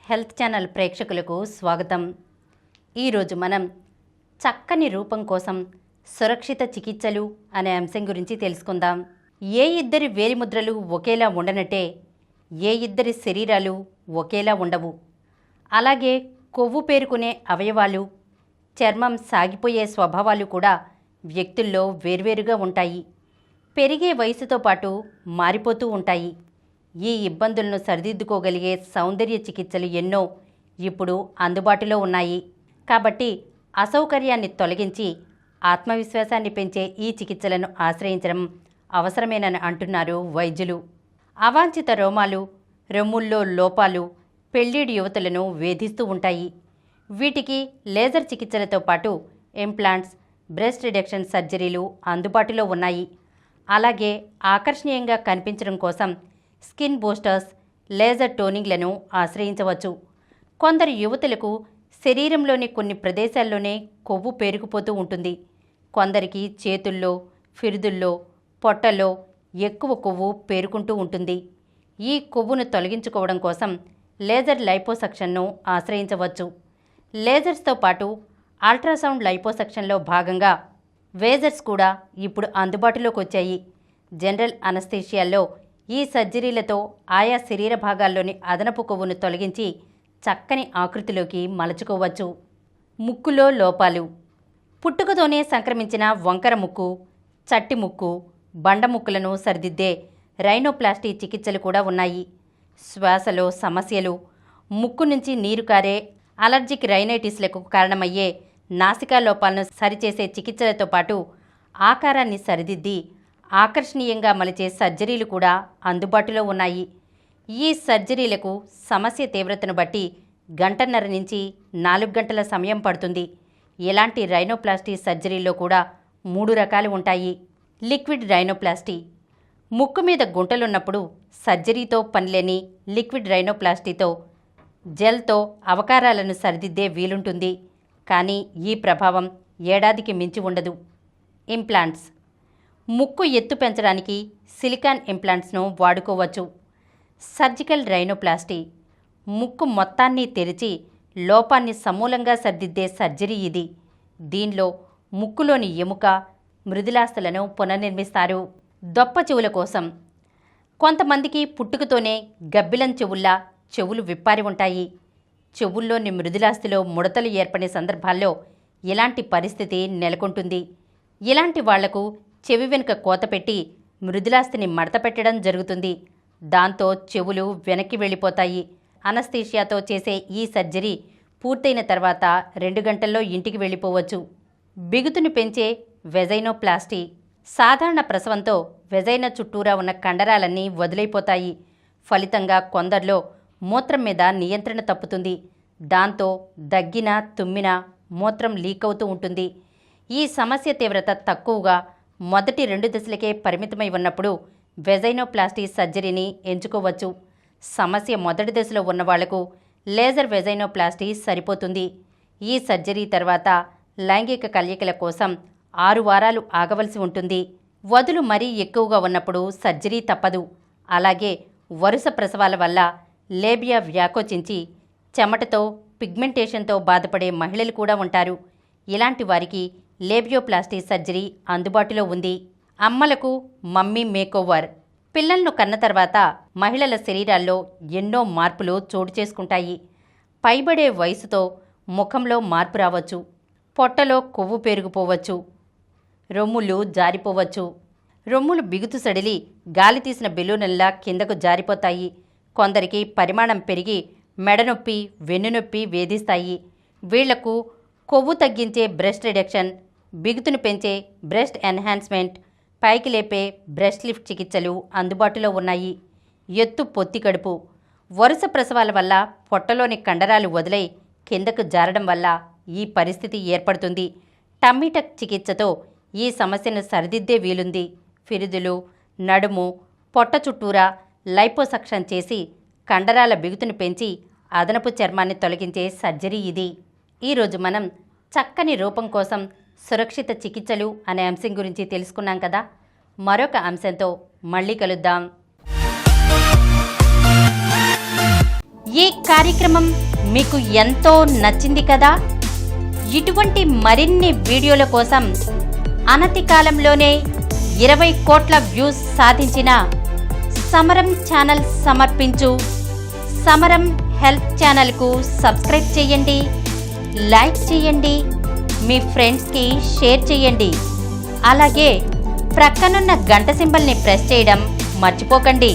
Health channel ప్రేక్షకులకు స్వాగతం. ఈరోజు మనం చక్కని రూపం కోసం సురక్షిత చికిత్సలు అనే అంశం గురించి తెలుసుకుందాం. ఏ ఇద్దరి వేలిముద్రలు ఒకేలా ఉండనట్టే ఏ ఇద్దరి శరీరాలు ఒకేలా ఉండవు. అలాగే కొవ్వు పేరుకునే అవయవాలు, చర్మం సాగిపోయే స్వభావాలు కూడా వ్యక్తుల్లో వేర్వేరుగా ఉంటాయి. పెరిగే వయసుతో పాటు మారిపోతూ ఉంటాయి. ఈ ఇబ్బందులను సరిదిద్దుకోగలిగే సౌందర్య చికిత్సలు ఎన్నో ఇప్పుడు అందుబాటులో ఉన్నాయి. కాబట్టి అసౌకర్యాన్ని తొలగించి ఆత్మవిశ్వాసాన్ని పెంచే ఈ చికిత్సలను ఆశ్రయించడం అవసరమేనని అంటున్నారు వైద్యులు. అవాంఛిత రోమాలు, రొమ్ముల్లో లోపాలు పెళ్ళిడి యువతులను వేధిస్తూ ఉంటాయి. వీటికి లేజర్ చికిత్సలతో పాటు ఇంప్లాంట్స్, బ్రెస్ట్ రిడక్షన్ సర్జరీలు అందుబాటులో ఉన్నాయి. అలాగే ఆకర్షణీయంగా కనిపించడం కోసం స్కిన్ బూస్టర్స్, లేజర్ టోనింగ్లను ఆశ్రయించవచ్చు. కొందరు యువతులకు శరీరంలోని కొన్ని ప్రదేశాల్లోనే కొవ్వు పేరుకుపోతూ ఉంటుంది. కొందరికి చేతుల్లో, ఫిరుదుల్లో, పొట్టల్లో ఎక్కువ కొవ్వు పేరుకుంటూ ఉంటుంది. ఈ కొవ్వును తొలగించుకోవడం కోసం లేజర్ లైపోసక్షన్ను ఆశ్రయించవచ్చు. లేజర్స్తో పాటు అల్ట్రాసౌండ్ లైపోసక్షన్లో భాగంగా వేజర్స్ కూడా ఇప్పుడు అందుబాటులోకి వచ్చాయి. జనరల్ అనస్థీషియాలో ఈ సర్జరీలతో ఆయా శరీర భాగాల్లోని అదనపు కొవ్వును తొలగించి చక్కని ఆకృతిలోకి మలచుకోవచ్చు. ముక్కులో లోపాలు. పుట్టుకతోనే సంక్రమించిన వంకర ముక్కు, చట్టి ముక్కు, బండ ముక్కులను సరిదిద్దే రైనోప్లాస్టీ చికిత్సలు కూడా ఉన్నాయి. శ్వాసలో సమస్యలు, ముక్కు నుంచి నీరు కారే అలర్జిక్ రైనైటిస్లకు కారణమయ్యే నాసికా లోపాలను సరిచేసే చికిత్సలతో పాటు ఆకారాన్ని సరిదిద్ది ఆకర్షణీయంగా మలిచే సర్జరీలు కూడా అందుబాటులో ఉన్నాయి. ఈ సర్జరీలకు సమస్య తీవ్రతను బట్టి 1.5 నుంచి 4 గంటల సమయం పడుతుంది. ఇలాంటి రైనోప్లాస్టీ సర్జరీల్లో కూడా 3 రకాలు ఉంటాయి. Liquid rhinoplasty. ముక్కు మీద గుంటలున్నప్పుడు సర్జరీతో పనిలేని లిక్విడ్ రైనోప్లాస్టీతో జెల్తో అవకారాలను సరిదిద్దే వీలుంటుంది. కానీ ఈ ప్రభావం ఏడాదికి మించి ఉండదు. ఇంప్లాంట్స్. ముక్కు ఎత్తు పెంచడానికి సిలికాన్ ఇంప్లాంట్స్ను వాడుకోవచ్చు. Surgical rhinoplasty. ముక్కు మొత్తాన్ని తెరిచి లోపాన్ని సమూలంగా సరిదిద్దే సర్జరీ ఇది. దీనిలో ముక్కులోని ఎముక, మృదులాస్థలను పునర్నిర్మిస్తారు. దొప్ప చెవుల కోసం. కొంతమందికి పుట్టుకతోనే గబ్బిలం చెవుల్లా చెవులు విప్పారి ఉంటాయి. చెవుల్లోని మృదులాస్థిలో ముడతలు ఏర్పడే సందర్భాల్లో ఇలాంటి పరిస్థితి నెలకొంటుంది. ఇలాంటి వాళ్లకు చెవి వెనుక కోత పెట్టి మృదులాస్థిని మడతపెట్టడం జరుగుతుంది. దాంతో చెవులు వెనక్కి వెళ్ళిపోతాయి. అనస్థీషియాతో చేసే ఈ సర్జరీ పూర్తయిన తర్వాత 2 గంటల్లో ఇంటికి వెళ్ళిపోవచ్చు. బిగుతుని పెంచే వెజైనోప్లాస్టీ. సాధారణ ప్రసవంతో వెజైనా చుట్టూరా ఉన్న కండరాలన్నీ వదిలైపోతాయి. ఫలితంగా కొందరిలో మూత్రం మీద నియంత్రణ తప్పుతుంది. దాంతో దగ్గినా, తుమ్మినా మూత్రం లీక్ అవుతూ ఉంటుంది. ఈ సమస్య తీవ్రత తక్కువగా మొదటి 2 దశలకే పరిమితమై ఉన్నప్పుడు వెజైనోప్లాస్టీ సర్జరీని ఎంచుకోవచ్చు. సమస్య మొదటి దశలో ఉన్నవాళ్లకు లేజర్ వెజైనోప్లాస్టీ సరిపోతుంది. ఈ సర్జరీ తర్వాత లైంగిక కలయికల కోసం 6 వారాలు ఆగవలసి ఉంటుంది. వదులు మరీ ఎక్కువగా ఉన్నప్పుడు సర్జరీ తప్పదు. అలాగే వరుస ప్రసవాల వల్ల లేబియా వ్యాకోచించి చెమటతో, పిగ్మెంటేషన్తో బాధపడే మహిళలు కూడా ఉంటారు. ఇలాంటి వారికి లేబియోప్లాస్టీ సర్జరీ అందుబాటులో ఉంది. అమ్మలకు మమ్మీ మేకోవర్. పిల్లలను కన్న తర్వాత మహిళల శరీరాల్లో ఎన్నో మార్పులు చోటు చేసుకుంటాయి. పైబడే వయసుతో ముఖంలో మార్పు రావచ్చు. పొట్టలో కొవ్వు పెరిగిపోవచ్చు. రొమ్ములు జారిపోవచ్చు. రొమ్ములు బిగుతు సడిలి గాలి తీసిన బెలూనల్లా కిందకు జారిపోతాయి. కొందరికి పరిమాణం పెరిగి మెడనొప్పి, వెన్నునొప్పి వేధిస్తాయి. వీళ్లకు కొవ్వు తగ్గించే బ్రెస్ట్ రిడక్షన్, బిగుతును పెంచే బ్రెస్ట్ ఎన్హాన్స్మెంట్, పైకి లేపే బ్రెస్ట్ లిఫ్ట్ చికిత్సలు అందుబాటులో ఉన్నాయి. ఎత్తు పొత్తి కడుపు. వరుస ప్రసవాల వల్ల పొట్టలోని కండరాలు వదిలై కిందకు జారడం వల్ల ఈ పరిస్థితి ఏర్పడుతుంది. టమ్మీటక్ చికిత్సతో ఈ సమస్యను సరిదిద్దే వీలుంది. ఫిరుదులు, నడుము, పొట్ట చుట్టూరా లైపోసక్షన్ చేసి కండరాల బిగుతును పెంచి అదనపు చర్మాన్ని తొలగించే సర్జరీ ఇది. ఈరోజు మనం చక్కని రూపం కోసం సురక్షిత చికిత్సలు అనే అంశం గురించి తెలుసుకున్నాం కదా. మరొక అంశంతో మళ్ళీ కలుద్దాం. ఈ కార్యక్రమం మీకు ఎంతో నచ్చింది కదా? ఇటువంటి మరిన్ని వీడియోల కోసం అనతి కాలంలోనే 20 కోట్ల వ్యూస్ సాధించిన సమరం ఛానల్ సమర్పించు సమరం హెల్త్ ఛానల్కు సబ్స్క్రైబ్ చేయండి, లైక్ చేయండి, మీ ఫ్రెండ్స్కి షేర్ చేయండి. అలాగే ప్రక్కనున్న గంట సింబల్ని ప్రెస్ చేయడం మర్చిపోకండి.